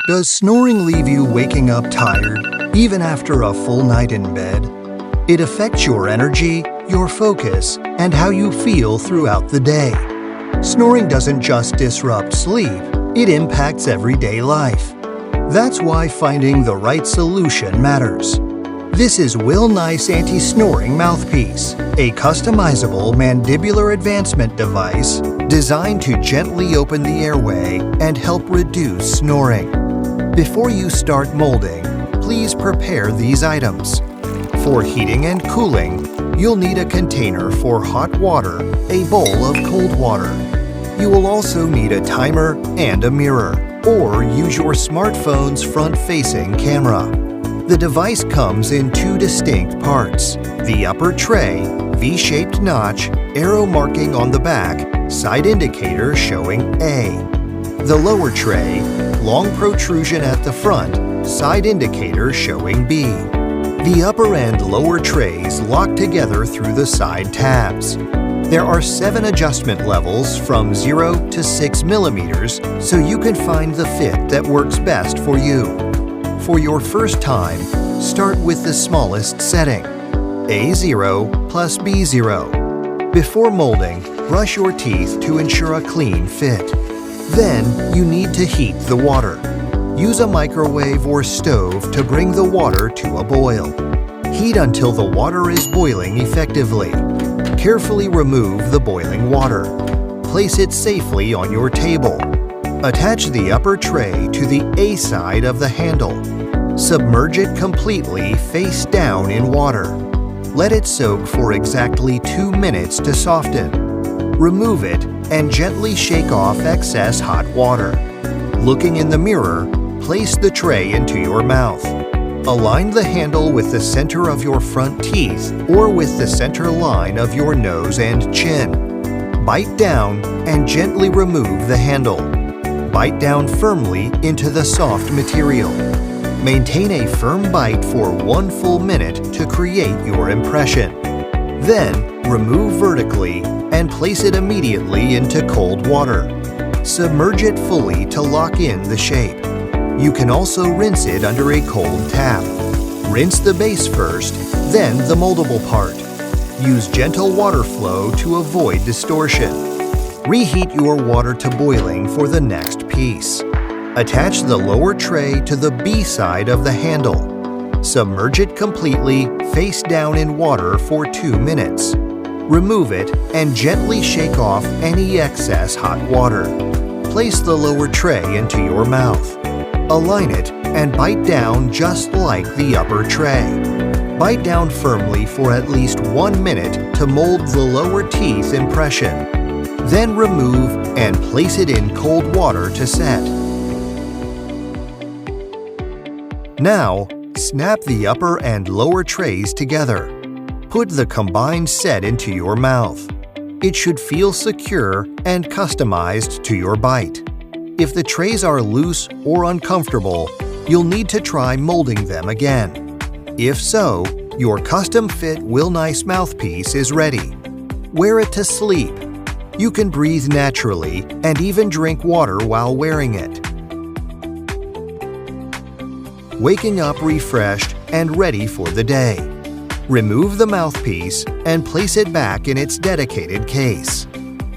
Does snoring leave you waking up tired, even after a full night in bed? It affects your energy, your focus, and how you feel throughout the day. Snoring doesn't just disrupt sleep, it impacts everyday life. That's why finding the right solution matters. This is Willnice Anti-Snoring Mouthpiece, a customizable mandibular advancement device designed to gently open the airway and help reduce snoring. Before you start molding, please prepare these items. For heating and cooling, you'll need a container for hot water, a bowl of cold water. You will also need a timer and a mirror, or use your smartphone's front-facing camera. The device comes in two distinct parts: the upper tray, V-shaped notch, arrow marking on the back, side indicator showing A. The lower tray, long protrusion at the front, side indicator showing B. The upper and lower trays lock together through the side tabs. There are 7 adjustment levels from 0 to 6 millimeters, so you can find the fit that works best for you. For your first time, start with the smallest setting, A0 plus B0. Before molding, brush your teeth to ensure a clean fit. Then, you need to heat the water. Use a microwave or stove to bring the water to a boil. Heat until the water is boiling effectively. Carefully remove the boiling water. Place it safely on your table. Attach the upper tray to the A side of the handle. Submerge it completely face down in water. Let it soak for exactly 2 minutes to soften. Remove it and gently shake off excess hot water. Looking in the mirror, place the tray into your mouth. Align the handle with the center of your front teeth or with the center line of your nose and chin. Bite down and gently remove the handle. Bite down firmly into the soft material. Maintain a firm bite for 1 full minute to create your impression. Then, remove vertically and place it immediately into cold water. Submerge it fully to lock in the shape. You can also rinse it under a cold tap. Rinse the base first, then the moldable part. Use gentle water flow to avoid distortion. Reheat your water to boiling for the next piece. Attach the lower tray to the B side of the handle. Submerge it completely face down in water for 2 minutes. Remove it and gently shake off any excess hot water. Place the lower tray into your mouth. Align it and bite down just like the upper tray. Bite down firmly for at least 1 minute to mold the lower teeth impression. Then remove and place it in cold water to set. Now, snap the upper and lower trays together. Put the combined set into your mouth. It should feel secure and customized to your bite. If the trays are loose or uncomfortable, you'll need to try molding them again. If so, your custom-fit Willnice mouthpiece is ready. Wear it to sleep. You can breathe naturally and even drink water while wearing it. Waking up refreshed and ready for the day. Remove the mouthpiece and place it back in its dedicated case.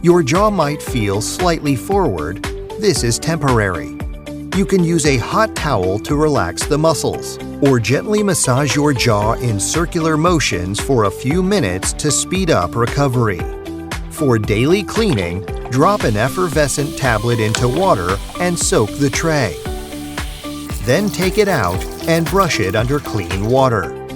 Your jaw might feel slightly forward. This is temporary. You can use a hot towel to relax the muscles, or gently massage your jaw in circular motions for a few minutes to speed up recovery. For daily cleaning, drop an effervescent tablet into water and soak the tray. Then take it out and brush it under clean water.